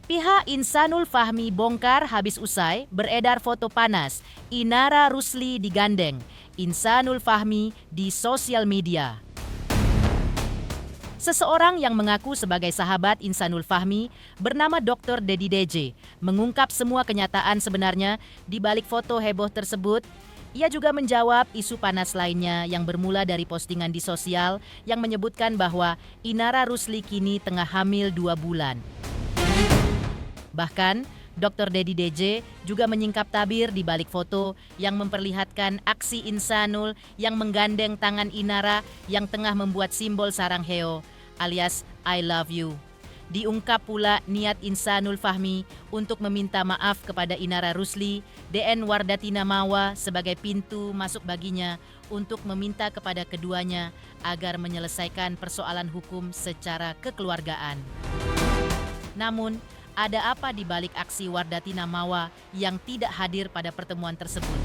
Pihak Insanul Fahmi bongkar habis usai beredar foto panas Inara Rusli digandeng Insanul Fahmi di sosial media. Seseorang yang mengaku sebagai sahabat Insanul Fahmi bernama Dr. Dedi DJ mengungkap semua kenyataan sebenarnya di balik foto heboh tersebut. Ia juga menjawab isu panas lainnya yang bermula dari postingan di sosial yang menyebutkan bahwa Inara Rusli kini tengah hamil 2 bulan. Bahkan, Dr. Dedi DJ juga menyingkap tabir di balik foto yang memperlihatkan aksi Insanul yang menggandeng tangan Inara yang tengah membuat simbol sarang heo alias I love you. Diungkap pula niat Insanul Fahmi untuk meminta maaf kepada Inara Rusli, DN Wardatina Mawa sebagai pintu masuk baginya untuk meminta kepada keduanya agar menyelesaikan persoalan hukum secara kekeluargaan. Namun, ada apa di balik aksi Wardatina Mawa yang tidak hadir pada pertemuan tersebut?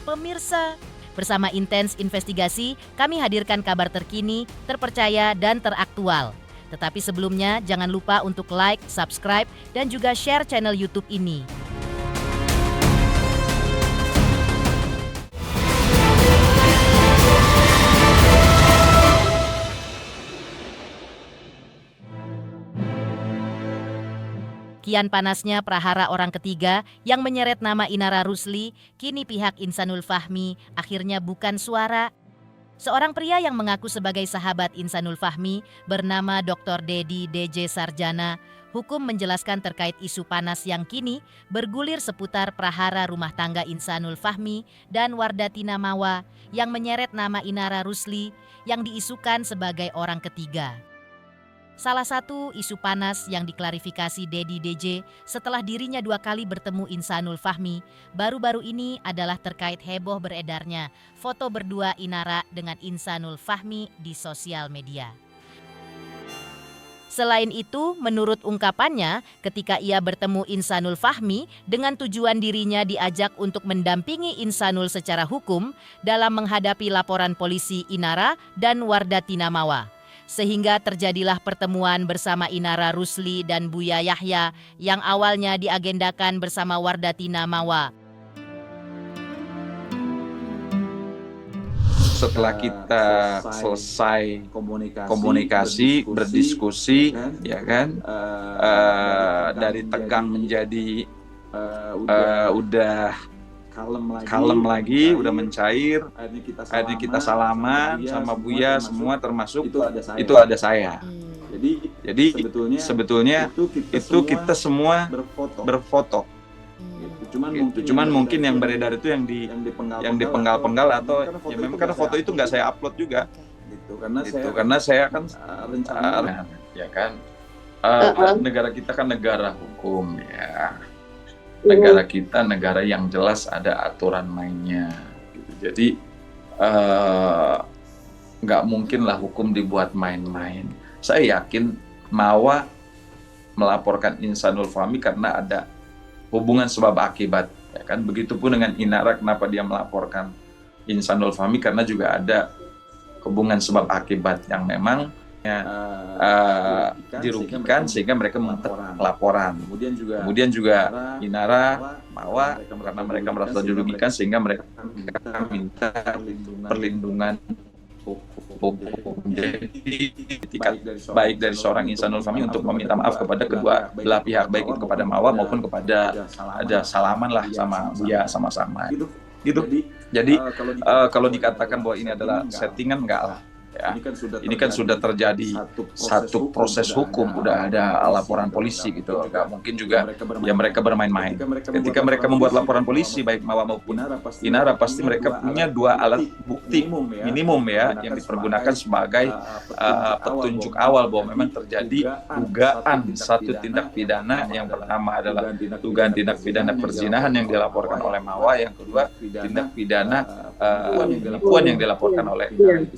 Pemirsa, bersama Intens Investigasi, kami hadirkan kabar terkini, terpercaya, dan teraktual. Tetapi sebelumnya, jangan lupa untuk like, subscribe, dan juga share channel YouTube ini. Kian panasnya prahara orang ketiga yang menyeret nama Inara Rusli, kini pihak Insanul Fahmi akhirnya bukan suara. Seorang pria yang mengaku sebagai sahabat Insanul Fahmi bernama Dr. Dedi DJ Sarjana, hukum menjelaskan terkait isu panas yang kini bergulir seputar prahara rumah tangga Insanul Fahmi dan Wardatina Mawa yang menyeret nama Inara Rusli yang diisukan sebagai orang ketiga. Salah satu isu panas yang diklarifikasi Dedi DJ setelah dirinya 2 kali bertemu Insanul Fahmi baru-baru ini adalah terkait heboh beredarnya foto berdua Inara dengan Insanul Fahmi di sosial media. Selain itu, menurut ungkapannya, ketika ia bertemu Insanul Fahmi dengan tujuan dirinya diajak untuk mendampingi Insanul secara hukum dalam menghadapi laporan polisi Inara dan Wardatina Mawa. Sehingga terjadilah pertemuan bersama Inara Rusli dan Buya Yahya yang awalnya diagendakan bersama Wardatina Mawa. Setelah kita selesai komunikasi, berdiskusi, ya kan, dari tegang menjadi udah kalem lagi, udah mencair. Akhirnya kita salaman sama Buya semua termasuk itu ada saya. Jadi sebetulnya itu kita semua berfoto. Cuman mungkin yang beredar itu yang dipenggal-penggal atau ya memang karena foto itu nggak saya upload juga. Karena saya kan ya kan negara kita kan negara hukum ya. Negara kita negara yang jelas ada aturan mainnya gitu. Jadi nggak mungkin lah hukum dibuat main-main. Saya yakin Mawa melaporkan Insanul Fahmi karena ada hubungan sebab akibat, ya kan. Begitupun dengan Inara, kenapa dia melaporkan Insanul Fahmi karena juga ada hubungan sebab akibat yang memang dirugikan sehingga mereka melaporan. Kemudian juga Inara, Mawa karena mereka merasa dirugikan sehingga mereka minta perlindungan hukum. Jadi baik dari seorang Insanul Fahmi untuk meminta maaf kepada kedua belah pihak, baik itu kepada Mawa maupun kepada ada salaman lah sama Buya sama-sama. Gitu. Jadi kalau dikatakan bahwa ini adalah settingan, enggak lah. Ya, ini kan sudah terjadi satu proses hukum, udah ada laporan polisi gitu. Nggak mungkin juga ya mereka bermain-main. Ketika mereka membuat laporan polisi, baik Mawa maupun Inara, pasti mereka punya 2 alat bukti minimum ya yang dipergunakan sebagai petunjuk awal bahwa memang terjadi dugaan satu tindak pidana. Yang pertama adalah dugaan tindak pidana perzinahan yang dilaporkan oleh Mawa, yang kedua tindak pidana penipuan yang dilaporkan oleh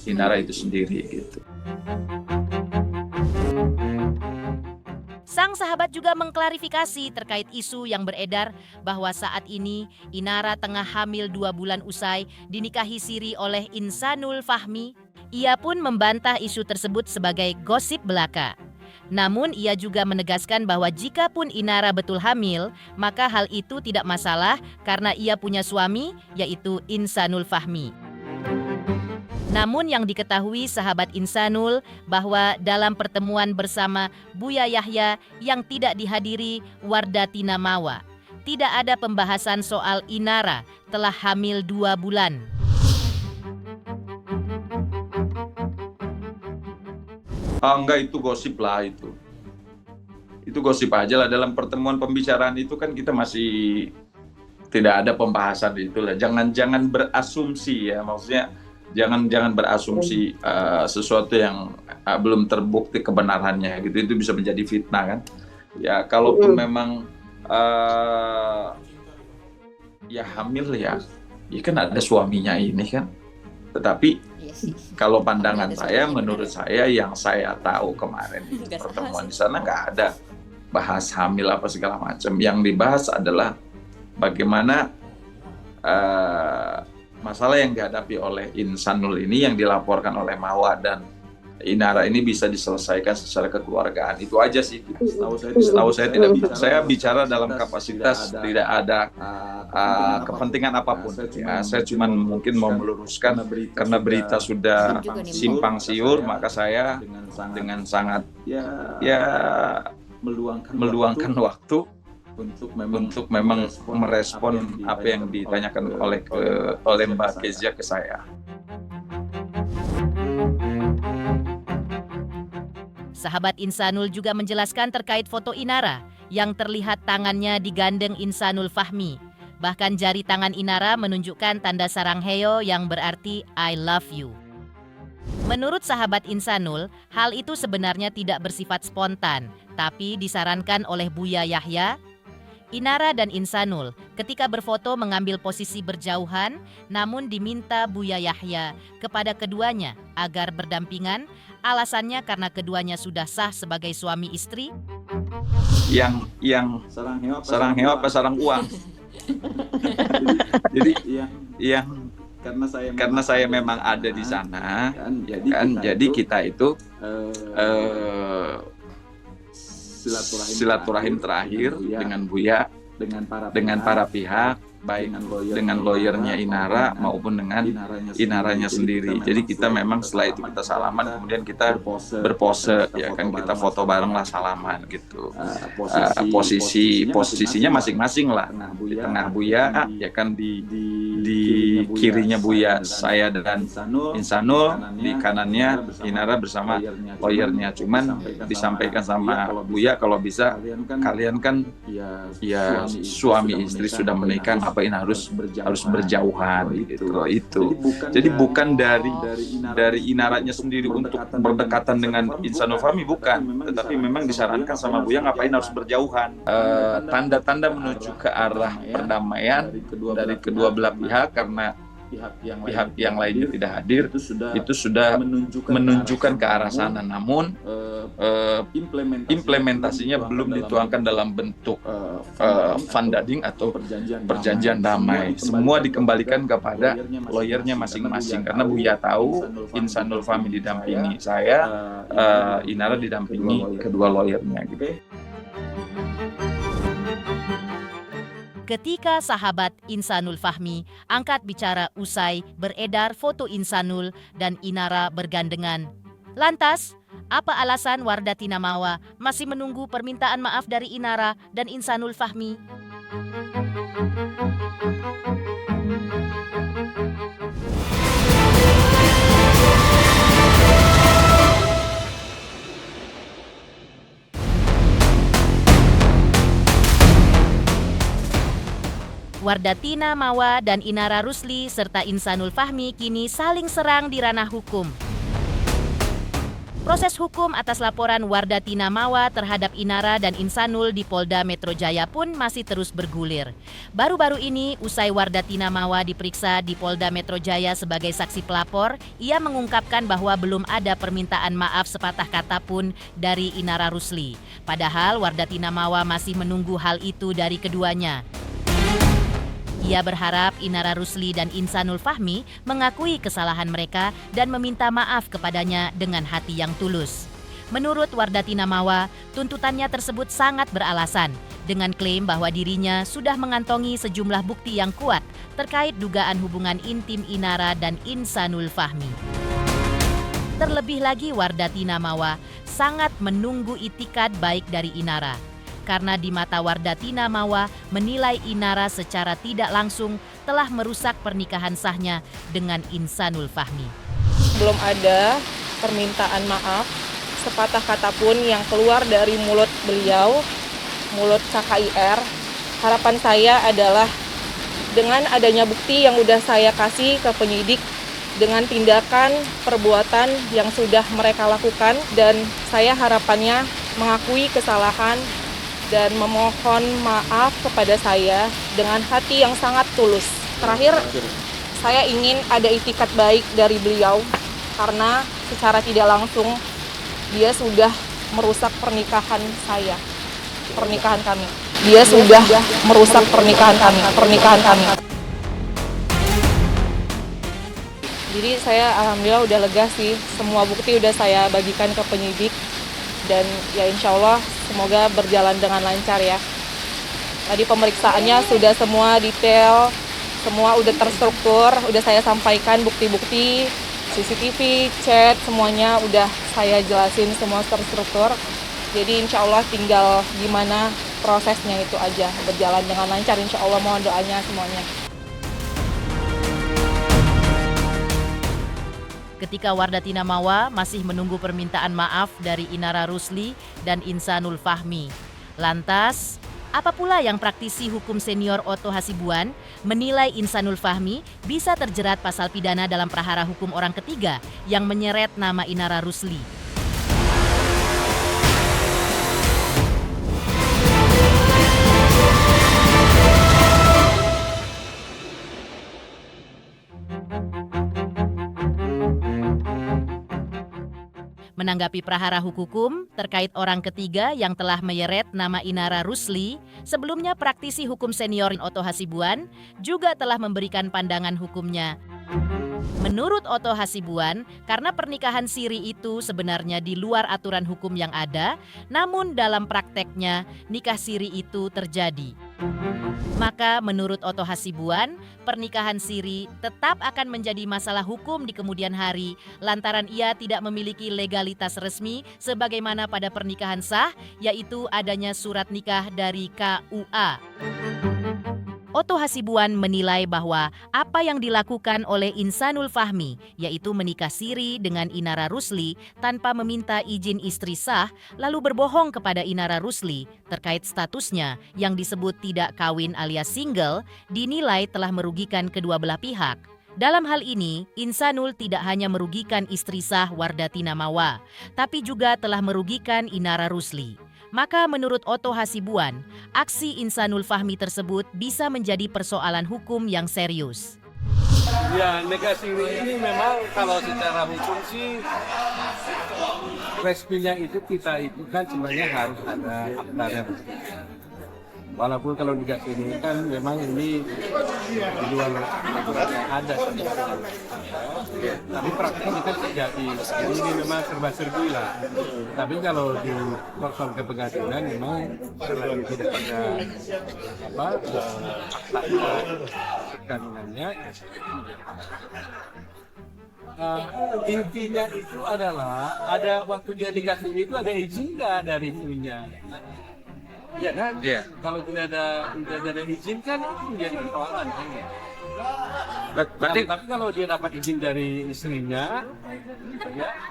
Inara itu sendiri gitu. Sang sahabat juga mengklarifikasi terkait isu yang beredar bahwa saat ini Inara tengah hamil 2 bulan usai dinikahi siri oleh Insanul Fahmi. Ia pun membantah isu tersebut sebagai gosip belaka. Namun ia juga menegaskan bahwa jikapun Inara betul hamil, maka hal itu tidak masalah karena ia punya suami, yaitu Insanul Fahmi. Namun yang diketahui sahabat Insanul bahwa dalam pertemuan bersama Buya Yahya yang tidak dihadiri Wardatina Mawa, tidak ada pembahasan soal Inara telah hamil 2 bulan. Enggak, itu gosip lah itu. Itu gosip aja lah, dalam pertemuan pembicaraan itu kan kita masih tidak ada pembahasan itu lah. Jangan berasumsi ya, maksudnya jangan berasumsi sesuatu yang belum terbukti kebenarannya gitu. Itu bisa menjadi fitnah kan. Ya kalaupun memang ya hamil ya kan ada suaminya ini kan. Tetapi kalau pandangan saya, menurut saya yang saya tahu kemarin di pertemuan di sana nggak ada bahas hamil apa segala macam. Yang dibahas adalah bagaimana masalah yang dihadapi oleh Insanul ini yang dilaporkan oleh Mawa dan Inara ini bisa diselesaikan secara kekeluargaan. Itu aja sih. Setahu saya tidak bisa. Saya bicara dalam kapasitas tidak ada kepentingan apapun. Ya, saya cuma mungkin mau meluruskan karena berita sudah simpang siur, maka saya dengan sangat meluangkan waktu untuk memang merespon apa yang ditanyakan oleh Mbak Kezia ke saya. Sahabat Insanul juga menjelaskan terkait foto Inara yang terlihat tangannya digandeng Insanul Fahmi. Bahkan jari tangan Inara menunjukkan tanda sarangheo yang berarti I love you. Menurut sahabat Insanul, hal itu sebenarnya tidak bersifat spontan, tapi disarankan oleh Buya Yahya. Inara dan Insanul ketika berfoto mengambil posisi berjauhan, namun diminta Buya Yahya kepada keduanya agar berdampingan. Alasannya karena keduanya sudah sah sebagai suami istri. Yang sarang hewa apa sarang uang? Jadi yang karena saya memang ada di sana, jadi kita itu silaturahim terakhir dengan Buya, dengan para pihak, baik dengan lawyernya Inara maupun dengan Inaranya sendiri. Jadi kita memang setelah itu kita salaman, kemudian kita berpose, ya kan, kita foto bareng lah, salaman gitu. Posisinya masing-masing lah. Di tengah Buya, ya kan, di kirinya Buya saya dan Insanul, di kanannya Inara bersama lawyernya. Cuman disampaikan sama Buya, kalau bisa kalian kan ya suami istri sudah menikah, ngapain harus berjauhan gitu. Jadi bukan dari Inaranya sendiri untuk berdekatan dengan Insanul Fahmi, bukan, tetapi memang disarankan sama Buya ngapain harus berjauhan. Tanda-tanda menuju ke arah perdamaian dari kedua belah pihak karena pihak yang lainnya tidak hadir, itu sudah menunjukkan ke arah sana. Namun implementasinya belum dituangkan dalam bentuk fundading atau perjanjian damai. Semua dikembalikan kepada lawyernya masing-masing, karena Buya tahu Insanul Fahmi didampingi saya, Inara didampingi kedua lawyernya gitu. Ketika sahabat Insanul Fahmi angkat bicara usai beredar foto Insanul dan Inara bergandengan. Lantas, apa alasan Wardatina Mawa masih menunggu permintaan maaf dari Inara dan Insanul Fahmi? Wardatina Mawa dan Inara Rusli serta Insanul Fahmi kini saling serang di ranah hukum. Proses hukum atas laporan Wardatina Mawa terhadap Inara dan Insanul di Polda Metro Jaya pun masih terus bergulir. Baru-baru ini, usai Wardatina Mawa diperiksa di Polda Metro Jaya sebagai saksi pelapor, ia mengungkapkan bahwa belum ada permintaan maaf sepatah kata pun dari Inara Rusli. Padahal Wardatina Mawa masih menunggu hal itu dari keduanya. Ia berharap Inara Rusli dan Insanul Fahmi mengakui kesalahan mereka dan meminta maaf kepadanya dengan hati yang tulus. Menurut Wardatina Mawa, tuntutannya tersebut sangat beralasan dengan klaim bahwa dirinya sudah mengantongi sejumlah bukti yang kuat terkait dugaan hubungan intim Inara dan Insanul Fahmi. Terlebih lagi Wardatina Mawa sangat menunggu itikad baik dari Inara. Karena di mata Wardatina Mawa menilai Inara secara tidak langsung telah merusak pernikahan sahnya dengan Insanul Fahmi. Belum ada permintaan maaf sepatah kata pun yang keluar dari mulut beliau, mulut KKIR. Harapan saya adalah dengan adanya bukti yang sudah saya kasih ke penyidik, dengan tindakan perbuatan yang sudah mereka lakukan, dan saya harapannya mengakui kesalahan dan memohon maaf kepada saya dengan hati yang sangat tulus. Terakhir, saya ingin ada itikat baik dari beliau karena secara tidak langsung dia sudah merusak pernikahan saya, pernikahan kami. Dia sudah merusak pernikahan kami. Jadi saya alhamdulillah udah lega sih, semua bukti udah saya bagikan ke penyidik dan ya insya Allah semoga berjalan dengan lancar ya. Tadi pemeriksaannya sudah semua detail, semua udah terstruktur, udah saya sampaikan bukti-bukti, CCTV, chat, semuanya udah saya jelasin semua terstruktur. Jadi insya Allah tinggal gimana prosesnya itu aja, berjalan dengan lancar insya Allah, mohon doanya semuanya. Ketika Wardatina Mawa masih menunggu permintaan maaf dari Inara Rusli dan Insanul Fahmi. Lantas, apa pula yang praktisi hukum senior Otto Hasibuan menilai Insanul Fahmi bisa terjerat pasal pidana dalam prahara hukum orang ketiga yang menyeret nama Inara Rusli? Menanggapi prahara hukum terkait orang ketiga yang telah menyeret nama Inara Rusli, sebelumnya praktisi hukum senior Otto Hasibuan juga telah memberikan pandangan hukumnya. Menurut Otto Hasibuan, karena pernikahan siri itu sebenarnya di luar aturan hukum yang ada, namun dalam prakteknya nikah siri itu terjadi. Maka menurut Otto Hasibuan, pernikahan siri tetap akan menjadi masalah hukum di kemudian hari lantaran ia tidak memiliki legalitas resmi sebagaimana pada pernikahan sah, yaitu adanya surat nikah dari KUA. Otto Hasibuan menilai bahwa apa yang dilakukan oleh Insanul Fahmi, yaitu menikah siri dengan Inara Rusli tanpa meminta izin istri sah, lalu berbohong kepada Inara Rusli terkait statusnya yang disebut tidak kawin alias single, dinilai telah merugikan kedua belah pihak. Dalam hal ini, Insanul tidak hanya merugikan istri sah Wardatina Mawa, tapi juga telah merugikan Inara Rusli. Maka menurut Otto Hasibuan, aksi Insanul Fahmi tersebut bisa menjadi persoalan hukum yang serius. Ya, nikah siri ini memang kalau secara hukum sih resminya itu kita itu kan sebenarnya harus ada akta. Walaupun kalau nikah siri kan memang ini di luar aturan yang ada. Tapi prakteknya kan terjadi. Ini memang serba-serbi lah. Tapi kalau di proses ke pengadilan memang selain tidak ada akta kandungannya. Intinya itu adalah ada waktu dia nikah siri itu ada izin nggak dari istrinya. Ya kan? Yeah. Kalau tidak ada izin kan itu menjadi persoalan kan? Berarti tapi kalau dia dapat izin dari istrinya,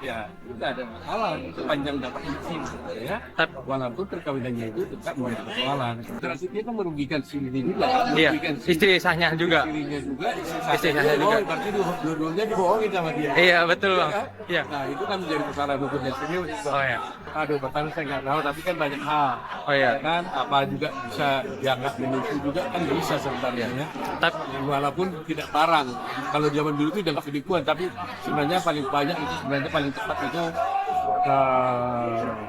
ya tidak ada masalah. Sepanjang dapat izin, ya. Walaupun perkawinannya itu tetap menjadi persoalan. Berarti dia kan merugikan sendiri juga. Iya. Istri sahnya juga. Istrinya juga. Istri sahnya juga. Berarti dua-duanya dibohongin sama dia. Iya betul bang. Iya. Nah itu kan menjadi persoalan hukum yang serius. Oh ya. Aduh, pertama saya nggak tahu, tapi kan banyak hal. Oh iya. Kan apa juga bisa dianggap menipu juga kan bisa sebenarnya. Ya. Tapi Walaupun tidak parang. Kalau zaman dulu itu dianggap penipuan, tapi sebenarnya paling banyak itu sebenarnya paling tepat itu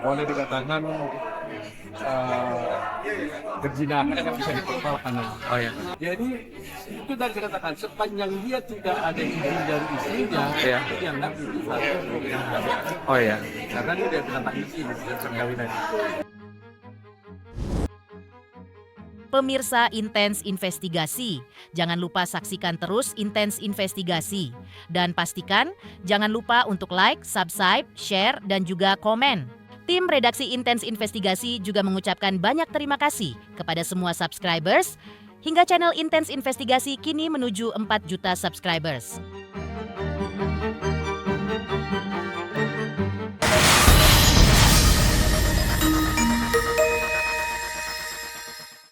boleh dikatakan berzinahan yang bisa dipersoalkan. Oh ya. Jadi itu tadi dikatakan sepanjang dia tidak ada izin dari istrinya, Iya. dianggap itu satu perkawinan. Oh ya. Karena dia tidak pernah izin dari perkawinan. Pemirsa Intens Investigasi, jangan lupa saksikan terus Intens Investigasi. Dan pastikan jangan lupa untuk like, subscribe, share, dan juga komen. Tim redaksi Intens Investigasi juga mengucapkan banyak terima kasih kepada semua subscribers, hingga channel Intens Investigasi kini menuju 4 juta subscribers.